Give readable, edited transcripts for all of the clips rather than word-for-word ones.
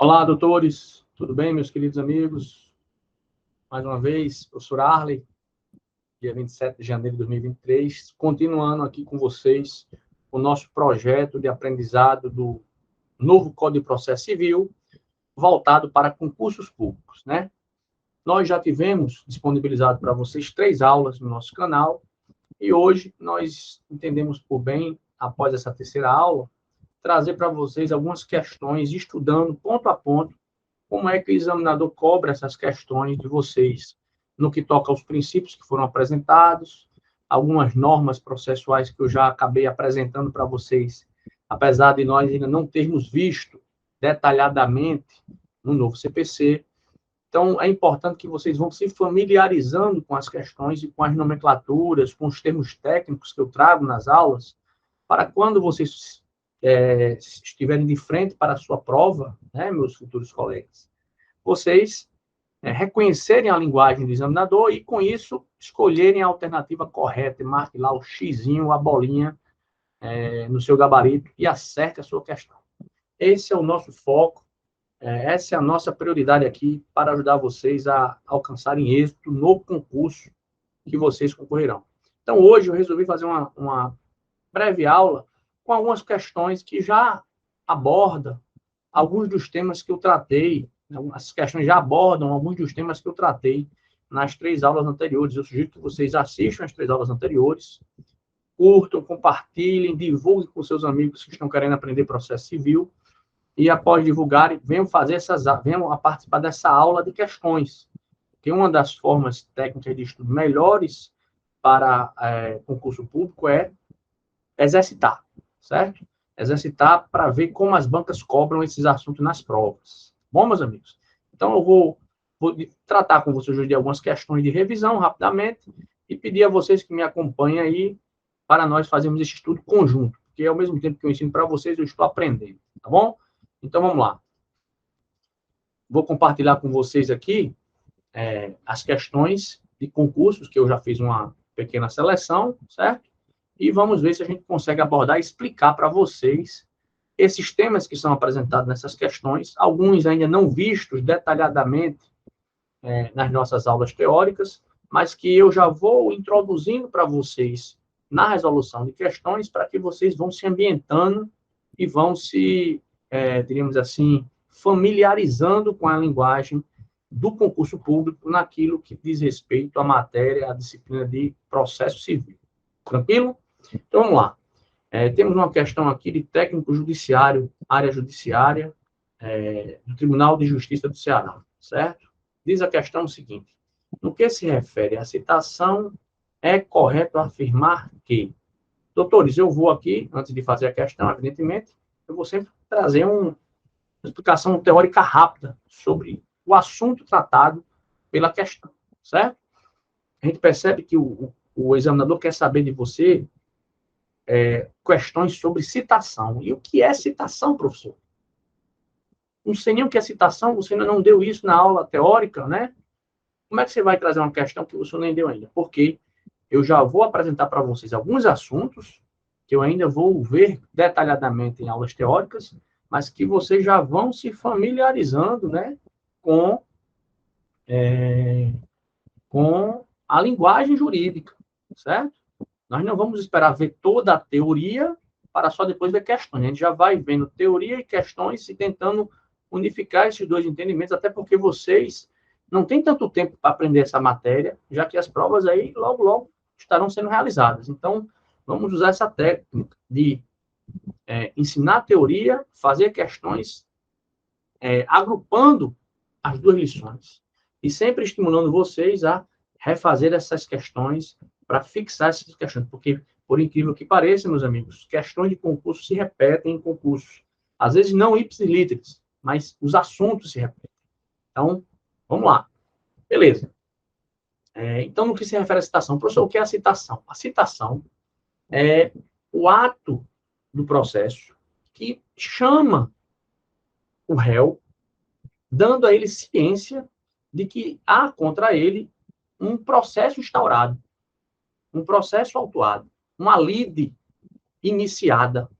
Olá, doutores, tudo bem, meus queridos amigos? Mais uma vez, professor Arley, dia 27 de janeiro de 2023, continuando aqui com vocês o nosso projeto de aprendizado do novo Código de Processo Civil, voltado para concursos públicos, né? Nós já tivemos disponibilizado para vocês 3 aulas no nosso canal, e hoje nós entendemos por bem, após essa terceira aula, trazer para vocês algumas questões, estudando ponto a ponto, como é que o examinador cobra essas questões de vocês, no que toca aos princípios que foram apresentados, algumas normas processuais que eu já acabei apresentando para vocês, apesar de nós ainda não termos visto detalhadamente no novo CPC. Então, é importante que vocês vão se familiarizando com as questões e com as nomenclaturas, com os termos técnicos que eu trago nas aulas, para quando vocês estiverem de frente para a sua prova, né, meus futuros colegas, vocês reconhecerem a linguagem do examinador e, com isso, escolherem a alternativa correta, marque lá o xizinho, a bolinha no seu gabarito e acerte a sua questão. Esse é o nosso foco, essa é a nossa prioridade aqui para ajudar vocês a alcançarem êxito no concurso que vocês concorrerão. Então, hoje eu resolvi fazer uma breve aula com algumas questões que já abordam alguns dos temas que eu tratei. As questões já abordam alguns dos temas que eu tratei nas 3 aulas anteriores. Eu sugiro que vocês assistam as 3 aulas anteriores, curtam, compartilhem, divulguem com seus amigos que estão querendo aprender processo civil e, após divulgarem, venham a participar dessa aula de questões. Que uma das formas técnicas de estudo melhores para concurso público é exercitar, certo? Exercitar para ver como as bancas cobram esses assuntos nas provas. Bom, meus amigos? Então, eu vou tratar com vocês hoje de algumas questões de revisão, rapidamente, e pedir a vocês que me acompanhem aí para nós fazermos esse estudo conjunto, porque ao mesmo tempo que eu ensino para vocês, eu estou aprendendo, tá bom? Então, vamos lá. Vou compartilhar com vocês aqui as questões de concursos, que eu já fiz uma pequena seleção, certo? E vamos ver se a gente consegue abordar e explicar para vocês esses temas que são apresentados nessas questões, alguns ainda não vistos detalhadamente nas nossas aulas teóricas, mas que eu já vou introduzindo para vocês na resolução de questões, para que vocês vão se ambientando e vão se, diríamos assim, familiarizando com a linguagem do concurso público naquilo que diz respeito à matéria, à disciplina de processo civil. Tranquilo? Então, vamos lá. Temos uma questão aqui de técnico judiciário, área judiciária, do Tribunal de Justiça do Ceará, certo? Diz a questão o seguinte: no que se refere à citação, é correto afirmar que... Doutores, eu vou aqui, antes de fazer a questão, evidentemente, eu vou sempre trazer uma explicação teórica rápida sobre o assunto tratado pela questão, certo? A gente percebe que o examinador quer saber de você questões sobre citação. E o que é citação, professor? Não sei nem o que é citação, você ainda não deu isso na aula teórica, né? Como é que você vai trazer uma questão que você nem deu ainda? Porque eu já vou apresentar para vocês alguns assuntos que eu ainda vou ver detalhadamente em aulas teóricas, mas que vocês já vão se familiarizando, né, com a linguagem jurídica, certo? Nós não vamos esperar ver toda a teoria para só depois ver questões. A gente já vai vendo teoria e questões e tentando unificar esses dois entendimentos, até porque vocês não têm tanto tempo para aprender essa matéria, já que as provas aí logo, logo estarão sendo realizadas. Então, vamos usar essa técnica de ensinar a teoria, fazer questões, agrupando as 2 lições. E sempre estimulando vocês a refazer essas questões para fixar essas questões. Porque, por incrível que pareça, meus amigos, questões de concurso se repetem em concursos. Às vezes não ipsis-literis, mas os assuntos se repetem. Então, vamos lá. Beleza. Então, no que se refere à citação, professor, o que é a citação? A citação é o ato do processo que chama o réu, dando a ele ciência de que há contra ele um processo instaurado, um processo autuado, uma lide iniciada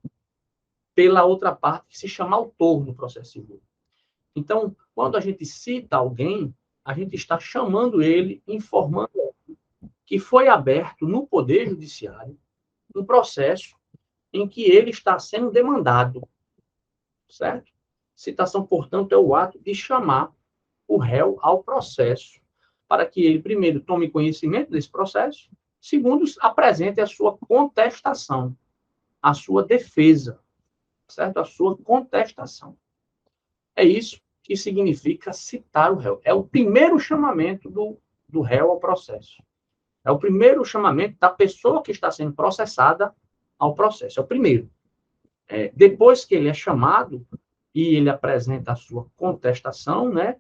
pela outra parte, que se chama autor no processo civil. Então, quando a gente cita alguém, a gente está chamando ele, informando que foi aberto no Poder Judiciário um processo em que ele está sendo demandado, certo? Citação, portanto, é o ato de chamar o réu ao processo, para que ele, primeiro, tome conhecimento desse processo, segundo, apresente a sua contestação, a sua defesa, certo? A sua contestação. É isso que significa citar o réu. É o primeiro chamamento do réu ao processo. É o primeiro chamamento da pessoa que está sendo processada ao processo. É o primeiro. Depois que ele é chamado e ele apresenta a sua contestação, né?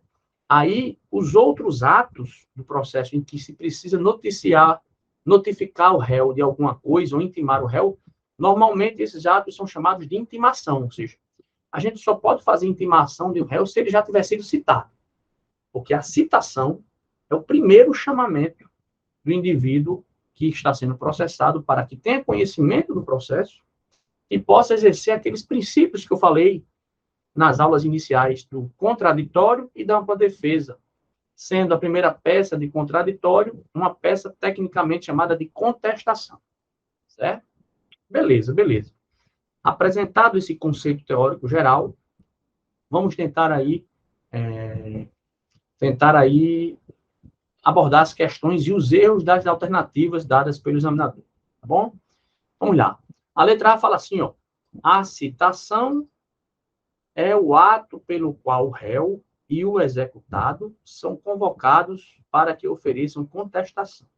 Aí, os outros atos do processo em que se precisa notificar o réu de alguma coisa ou intimar o réu, normalmente esses atos são chamados de intimação, ou seja, a gente só pode fazer intimação de um réu se ele já tiver sido citado, porque a citação é o primeiro chamamento do indivíduo que está sendo processado para que tenha conhecimento do processo e possa exercer aqueles princípios que eu falei nas aulas iniciais do contraditório e da ampla defesa, sendo a primeira peça de contraditório uma peça tecnicamente chamada de contestação. Certo? Beleza, beleza. Apresentado esse conceito teórico geral, vamos tentar aí abordar as questões e os erros das alternativas dadas pelo examinador. Tá bom? Vamos lá. A letra A fala assim, ó, a citação é o ato pelo qual o réu e o executado são convocados para que ofereçam contestação.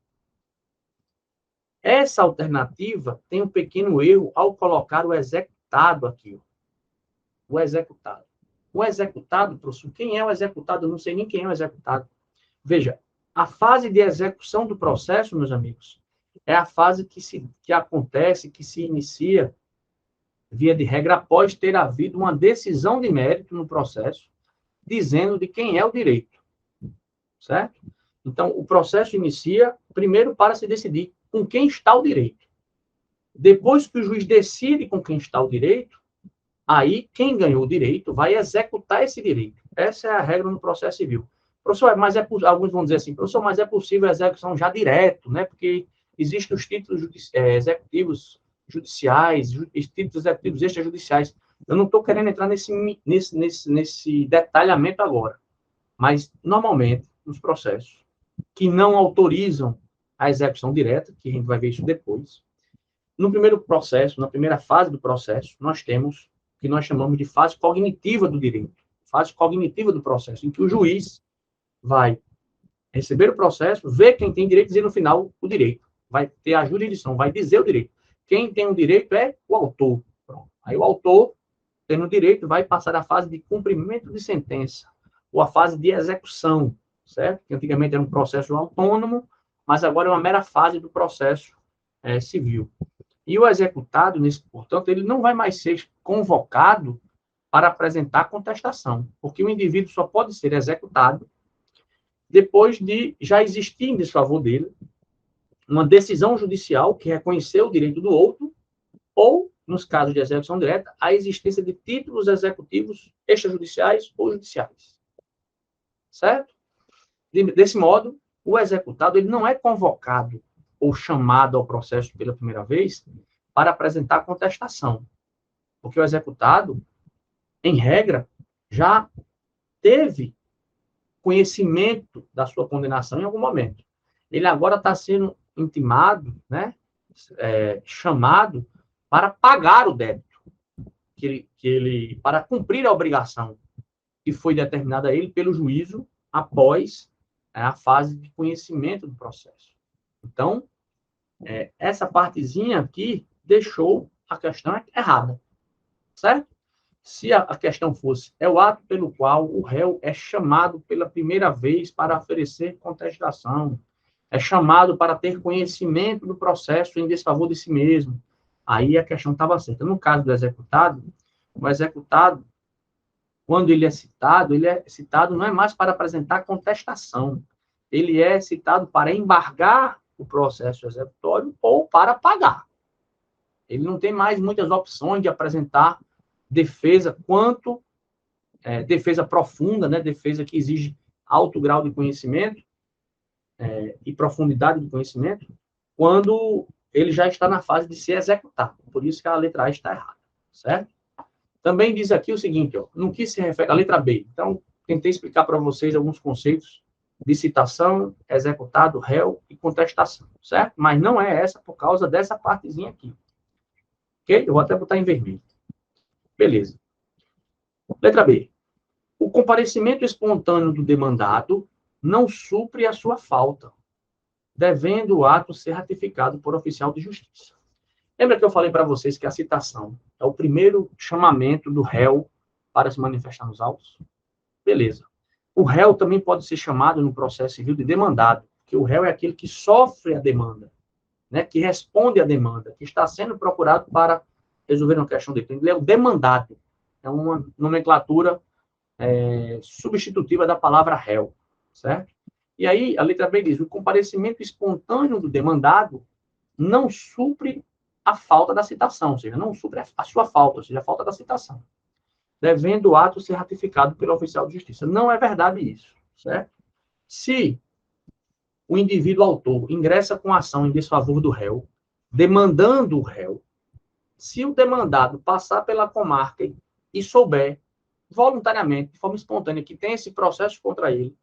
Essa alternativa tem um pequeno erro ao colocar o executado aqui. Ó. O executado. O executado, professor, quem é o executado? Eu não sei nem quem é o executado. Veja, a fase de execução do processo, meus amigos, é a fase que acontece, que se inicia, via de regra, após ter havido uma decisão de mérito no processo, dizendo de quem é o direito. Certo? Então, o processo inicia, primeiro, para se decidir com quem está o direito. Depois que o juiz decide com quem está o direito, aí quem ganhou o direito vai executar esse direito. Essa é a regra no processo civil. Professor, mas alguns vão dizer assim, professor, mas é possível a execução já direto, né? Porque existem os títulos executivos judiciais, títulos executivos extrajudiciais. Eu não estou querendo entrar nesse detalhamento agora. Mas, normalmente, nos processos que não autorizam a execução direta, que a gente vai ver isso depois, no primeiro processo, na primeira fase do processo, nós temos o que nós chamamos de fase cognitiva do direito, fase cognitiva do processo, em que o juiz vai receber o processo, ver quem tem direito e dizer no final o direito. Vai ter a jurisdição, vai dizer o direito. Quem tem o direito é o autor. Pronto. Aí o autor, tendo o direito, vai passar a fase de cumprimento de sentença, ou a fase de execução, certo? Que antigamente era um processo autônomo, mas agora é uma mera fase do processo civil. E o executado, portanto, ele não vai mais ser convocado para apresentar contestação, porque o indivíduo só pode ser executado depois de já existir em desfavor dele uma decisão judicial que reconheceu o direito do outro, ou, nos casos de execução direta, a existência de títulos executivos extrajudiciais ou judiciais. Certo? Desse modo, o executado ele não é convocado ou chamado ao processo pela primeira vez para apresentar contestação, porque o executado, em regra, já teve conhecimento da sua condenação em algum momento. Ele agora está sendo intimado, né, chamado para pagar o débito, para cumprir a obrigação que foi determinada a ele pelo juízo após a fase de conhecimento do processo. Então, essa partezinha aqui deixou a questão errada, certo? Se a questão fosse, é o ato pelo qual o réu é chamado pela primeira vez para oferecer contestação, é chamado para ter conhecimento do processo em desfavor de si mesmo, aí a questão estava certa. No caso do executado, o executado, quando ele é citado não é mais para apresentar contestação, ele é citado para embargar o processo executório ou para pagar. Ele não tem mais muitas opções de apresentar defesa quanto defesa profunda, né? Defesa que exige alto grau de conhecimento e profundidade de conhecimento, quando ele já está na fase de se executar. Por isso que a letra A está errada, certo? Também diz aqui o seguinte, ó, no que se refere à letra B. Então, tentei explicar para vocês alguns conceitos de citação, executado, réu e contestação, certo? Mas não é essa por causa dessa partezinha aqui. Ok? Eu vou até botar em vermelho. Beleza. Letra B. O comparecimento espontâneo do demandado não supre a sua falta, devendo o ato ser ratificado por oficial de justiça. Lembra que eu falei para vocês que a citação é o primeiro chamamento do réu para se manifestar nos autos? Beleza. O réu também pode ser chamado no processo civil de demandado, porque o réu é aquele que sofre a demanda, né, que responde à demanda, que está sendo procurado para resolver uma questão dele. Ele é o demandado. É uma nomenclatura substitutiva da palavra réu, certo? E aí, a letra B diz, o comparecimento espontâneo do demandado não supre a falta da citação, ou seja, não supre a sua falta, ou seja, a falta da citação, devendo o ato ser ratificado pelo oficial de justiça. Não é verdade isso, certo? Se o indivíduo autor ingressa com ação em desfavor do réu, demandando o réu, se o demandado passar pela comarca e souber, voluntariamente, de forma espontânea, que tem esse processo contra ele,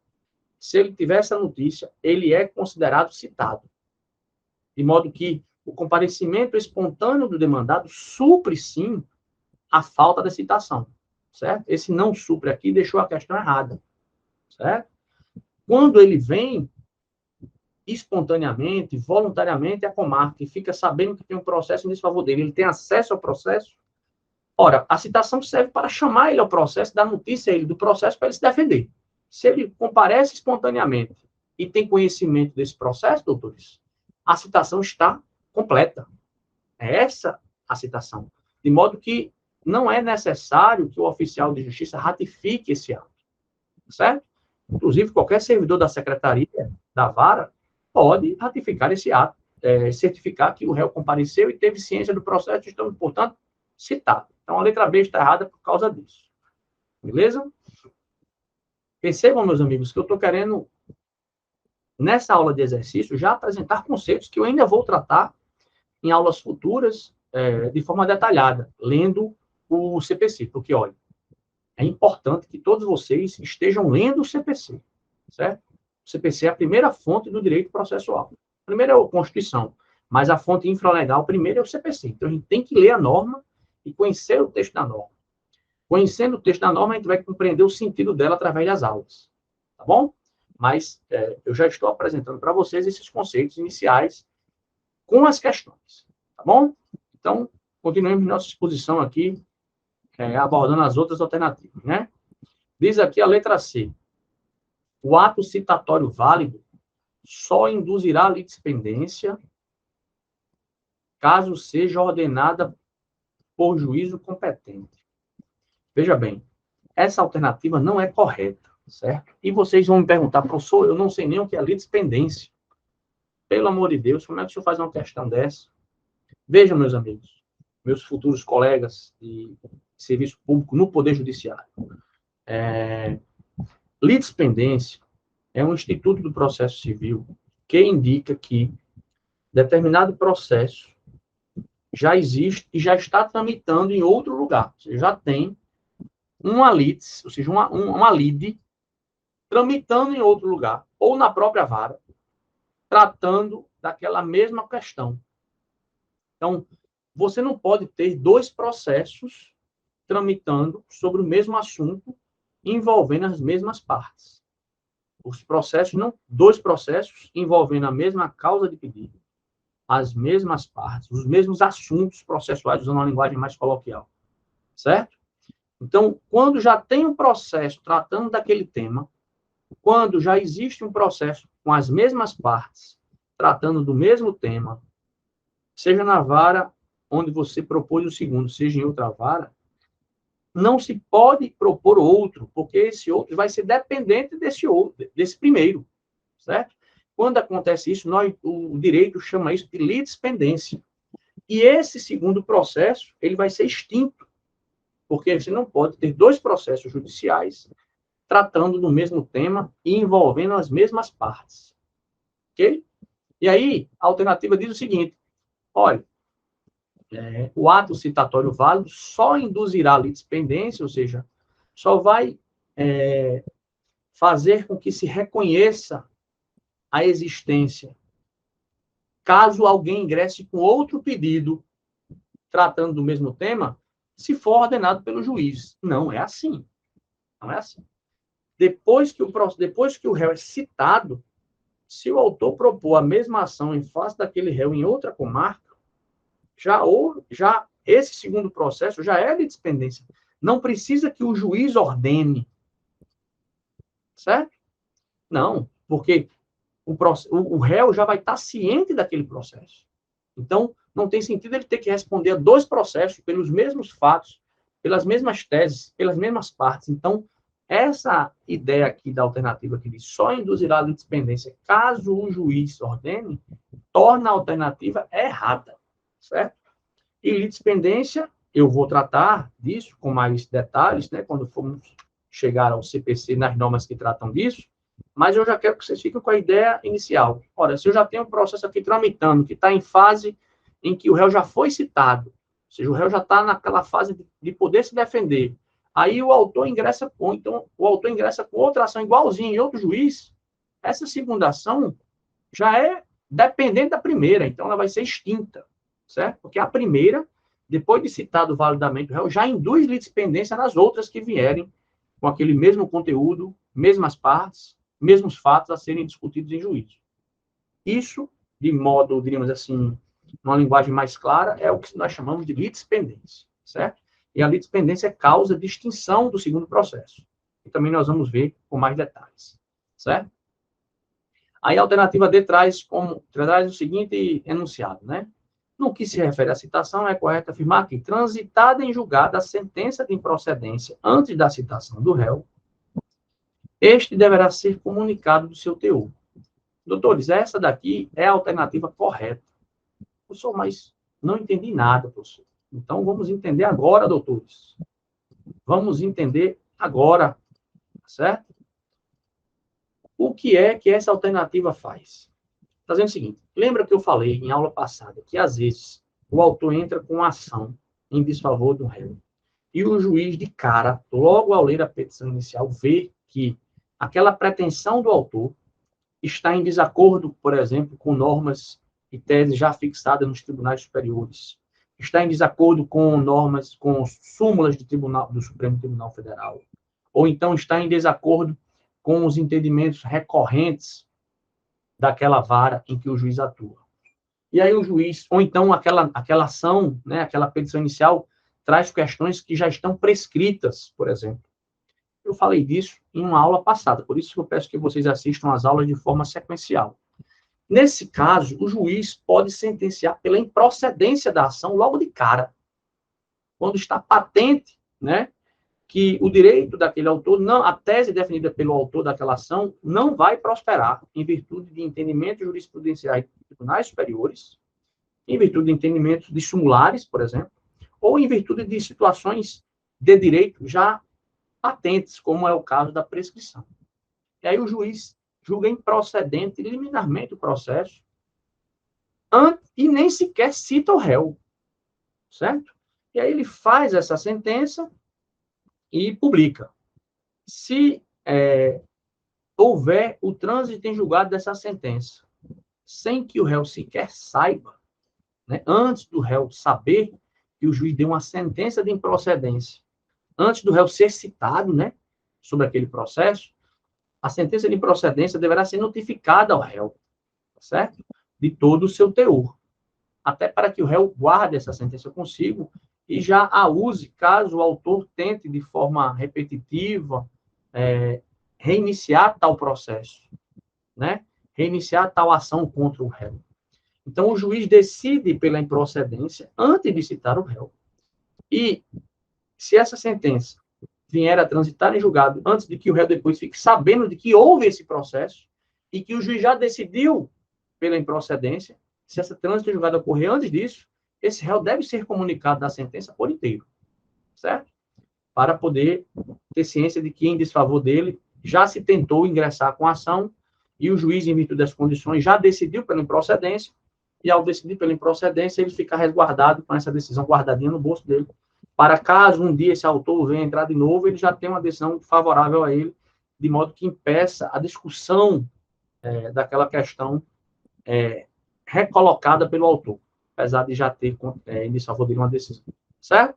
se ele tiver essa notícia, ele é considerado citado. De modo que o comparecimento espontâneo do demandado supre, sim, a falta da citação, certo? Esse não supre aqui deixou a questão errada, certo? Quando ele vem espontaneamente, voluntariamente, à comarca e fica sabendo que tem um processo em desfavor dele, ele tem acesso ao processo, ora, a citação serve para chamar ele ao processo, dar notícia a ele do processo para ele se defender. Se ele comparece espontaneamente e tem conhecimento desse processo, doutores, a citação está completa. É essa a citação. De modo que não é necessário que o oficial de justiça ratifique esse ato. Certo? Inclusive, qualquer servidor da secretaria, da vara, pode ratificar esse ato, certificar que o réu compareceu e teve ciência do processo, estando, portanto, citado. Então, a letra B está errada por causa disso. Beleza? Percebam, meus amigos, que eu estou querendo, nessa aula de exercício, já apresentar conceitos que eu ainda vou tratar em aulas futuras, de forma detalhada, lendo o CPC. Porque, olha, é importante que todos vocês estejam lendo o CPC, certo? O CPC é a primeira fonte do direito processual. Primeiro é a Constituição, mas a fonte infralegal primeiro é o CPC. Então, a gente tem que ler a norma e conhecer o texto da norma. Conhecendo o texto da norma, a gente vai compreender o sentido dela através das aulas, tá bom? Mas eu já estou apresentando para vocês esses conceitos iniciais com as questões, tá bom? Então, continuemos nossa exposição aqui, abordando as outras alternativas, né? Diz aqui a letra C. O ato citatório válido só induzirá a litispendência caso seja ordenada por juízo competente. Veja bem, essa alternativa não é correta, certo? E vocês vão me perguntar, professor, eu não sei nem o que é litispendência. Pelo amor de Deus, como é que o senhor faz uma questão dessa? Vejam, meus amigos, meus futuros colegas de serviço público no Poder Judiciário. Litispendência é um instituto do processo civil que indica que determinado processo já existe e já está tramitando em outro lugar. Você já tem uma litis, ou seja, uma lide tramitando em outro lugar, ou na própria vara, tratando daquela mesma questão. Então, você não pode ter dois processos tramitando sobre o mesmo assunto, envolvendo as mesmas partes. Os processos, não, dois processos envolvendo a mesma causa de pedido, as mesmas partes, os mesmos assuntos processuais, usando uma linguagem mais coloquial. Certo? Então, quando já tem um processo tratando daquele tema, quando já existe um processo com as mesmas partes, tratando do mesmo tema, seja na vara onde você propôs o segundo, seja em outra vara, não se pode propor outro, porque esse outro vai ser dependente desse outro, desse primeiro, certo? Quando acontece isso, o direito chama isso de litispendência. E esse segundo processo, ele vai ser extinto, Porque você não pode ter dois processos judiciais tratando do mesmo tema e envolvendo as mesmas partes. Ok? E aí, a alternativa diz o seguinte: olha, o ato citatório válido só induzirá a litispendência, ou seja, só vai fazer com que se reconheça a existência caso alguém ingresse com outro pedido tratando do mesmo tema, se for ordenado pelo juiz. Não é assim. Não é assim. Depois que o réu é citado, se o autor propor a mesma ação em face daquele réu em outra comarca, já esse segundo processo já é litispendência. Não precisa que o juiz ordene. Certo? Não, porque o réu já vai estar ciente daquele processo. Então, não tem sentido ele ter que responder a dois processos pelos mesmos fatos, pelas mesmas teses, pelas mesmas partes. Então, essa ideia aqui da alternativa que diz só induzirá a litispendência caso o juiz ordene, torna a alternativa errada, certo? E litispendência, eu vou tratar disso com mais detalhes, né, quando formos chegar ao CPC nas normas que tratam disso, mas eu já quero que vocês fiquem com a ideia inicial. Ora, se eu já tenho um processo aqui tramitando, que está em fase em que o réu já foi citado, ou seja, o réu já está naquela fase de poder se defender, aí o autor ingressa com outra ação igualzinha em outro juiz, essa segunda ação já é dependente da primeira, então ela vai ser extinta, certo? Porque a primeira, depois de citado validamente o réu, já induz litispendência nas outras que vierem com aquele mesmo conteúdo, mesmas partes, mesmos fatos a serem discutidos em juízo. Isso, de modo, diríamos assim, numa linguagem mais clara, é o que nós chamamos de litispendência, certo? E a litispendência causa distinção do segundo processo. E também nós vamos ver com mais detalhes, certo? Aí a alternativa D traz o seguinte enunciado, né? No que se refere à citação, é correto afirmar que, transitada em julgado a sentença de improcedência antes da citação do réu, este deverá ser comunicado do seu teor. Doutores, essa daqui é a alternativa correta. Professor, mas não entendi nada, professor. Então, vamos entender agora, doutores. Vamos entender agora, certo? O que é que essa alternativa faz? Fazendo o seguinte, lembra que eu falei em aula passada que, às vezes, o autor entra com ação em desfavor do réu e o juiz, de cara, logo ao ler a petição inicial, vê que aquela pretensão do autor está em desacordo, por exemplo, com normas e teses já fixadas nos tribunais superiores, está em desacordo com normas, com súmulas do Supremo Tribunal Federal, ou então está em desacordo com os entendimentos recorrentes daquela vara em que o juiz atua. E aí o juiz, ou então aquela ação, né, aquela petição inicial, traz questões que já estão prescritas, por exemplo. Eu falei disso em uma aula passada, por isso que eu peço que vocês assistam as aulas de forma sequencial. Nesse caso, o juiz pode sentenciar pela improcedência da ação logo de cara, quando está patente, né, que o direito daquele autor, a tese definida pelo autor daquela ação, não vai prosperar em virtude de entendimentos jurisprudenciais de tribunais superiores, em virtude de entendimentos de sumulares, por exemplo, ou em virtude de situações de direito já patentes, como é o caso da prescrição. E aí o juiz julga improcedente liminarmente o processo e nem sequer cita o réu, certo? E aí ele faz essa sentença e publica. Se houver o trânsito em julgado dessa sentença, sem que o réu sequer saiba, né, antes do réu saber que o juiz deu uma sentença de improcedência, antes do réu ser citado, né, sobre aquele processo, a sentença de improcedência deverá ser notificada ao réu, certo? De todo o seu teor, até para que o réu guarde essa sentença consigo e já a use caso o autor tente de forma repetitiva reiniciar tal processo, né? Reiniciar tal ação contra o réu. Então, o juiz decide pela improcedência antes de citar o réu. E se essa sentença vier a transitar em julgado antes de que o réu depois fique sabendo de que houve esse processo e que o juiz já decidiu pela improcedência, se essa trânsito em julgado ocorrer antes disso, esse réu deve ser comunicado da sentença por inteiro, certo? para poder ter ciência de que, em desfavor dele, já se tentou ingressar com a ação e o juiz, em virtude das condições, já decidiu pela improcedência, e ao decidir pela improcedência, ele fica resguardado com essa decisão guardadinha no bolso dele, para caso um dia esse autor venha entrar de novo, ele já tem uma decisão favorável a ele, de modo que impeça a discussão daquela questão recolocada pelo autor, apesar de já ter em desfavor dele uma decisão. Certo?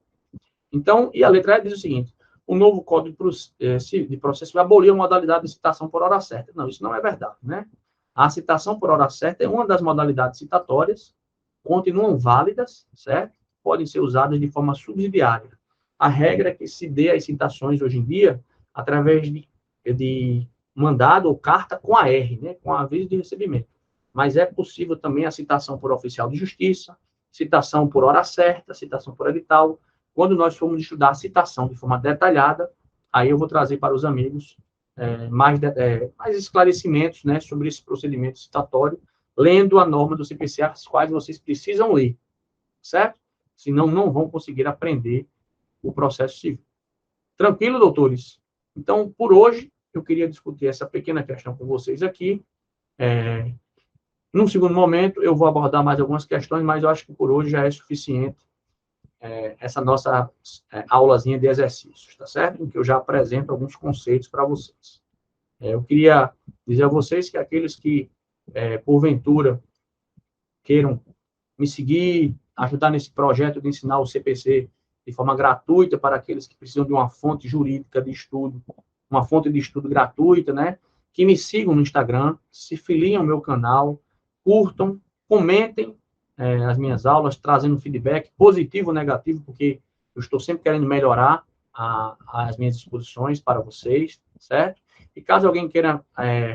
Então, e a letra E diz o seguinte: o novo Código de Processo aboliu a modalidade de citação por hora certa. Não, isso não é verdade, né? A citação por hora certa é uma das modalidades citatórias, continuam válidas, certo? Podem ser usadas de forma subsidiária. A regra é que se dê as citações hoje em dia através de mandado ou carta com a R, né? Com aviso de recebimento. Mas é possível também a citação por oficial de justiça, citação por hora certa, citação por edital. Quando nós formos estudar a citação de forma detalhada, aí eu vou trazer para os amigos mais esclarecimentos, né, sobre esse procedimento citatório, lendo a norma do CPC, as quais vocês precisam ler, certo? Senão não vão conseguir aprender o processo civil. Tranquilo, doutores? Então, por hoje, eu queria discutir essa pequena questão com vocês aqui. Num segundo momento, eu vou abordar mais algumas questões, mas eu acho que por hoje já é suficiente essa nossa aulazinha de exercícios, tá certo? Em que eu já apresento alguns conceitos para vocês. Eu queria dizer a vocês que aqueles que, porventura, queiram me seguir, ajudar nesse projeto de ensinar o CPC de forma gratuita para aqueles que precisam de uma fonte jurídica de estudo, uma fonte de estudo gratuita, né? Que me sigam no Instagram, se filiem ao meu canal, curtam, comentem as minhas aulas, trazendo feedback positivo ou negativo, porque eu estou sempre querendo melhorar as minhas exposições para vocês, certo? E caso alguém queira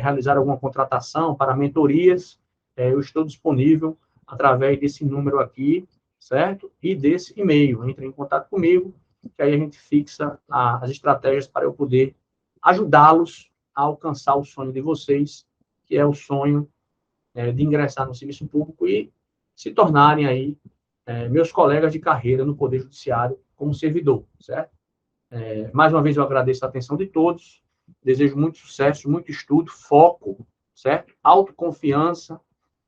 realizar alguma contratação para mentorias, eu estou disponível através desse número aqui, certo? E desse e-mail. Entre em contato comigo, que aí a gente fixa as estratégias para eu poder ajudá-los a alcançar o sonho de vocês, que é o sonho de ingressar no serviço público e se tornarem aí meus colegas de carreira no Poder Judiciário como servidor, certo? Mais uma vez eu agradeço a atenção de todos, desejo muito sucesso, muito estudo, foco, certo? Autoconfiança,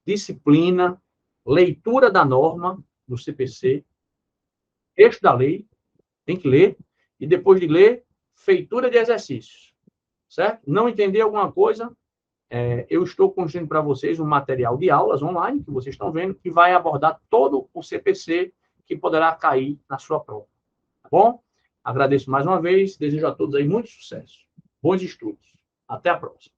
disciplina, leitura da norma do CPC, texto da lei, tem que ler, e depois de ler, feitura de exercícios, certo? Não entender alguma coisa, eu estou construindo para vocês um material de aulas online, que vocês estão vendo, que vai abordar todo o CPC que poderá cair na sua prova. Tá bom? Agradeço mais uma vez, desejo a todos aí muito sucesso. Bons estudos. Até a próxima.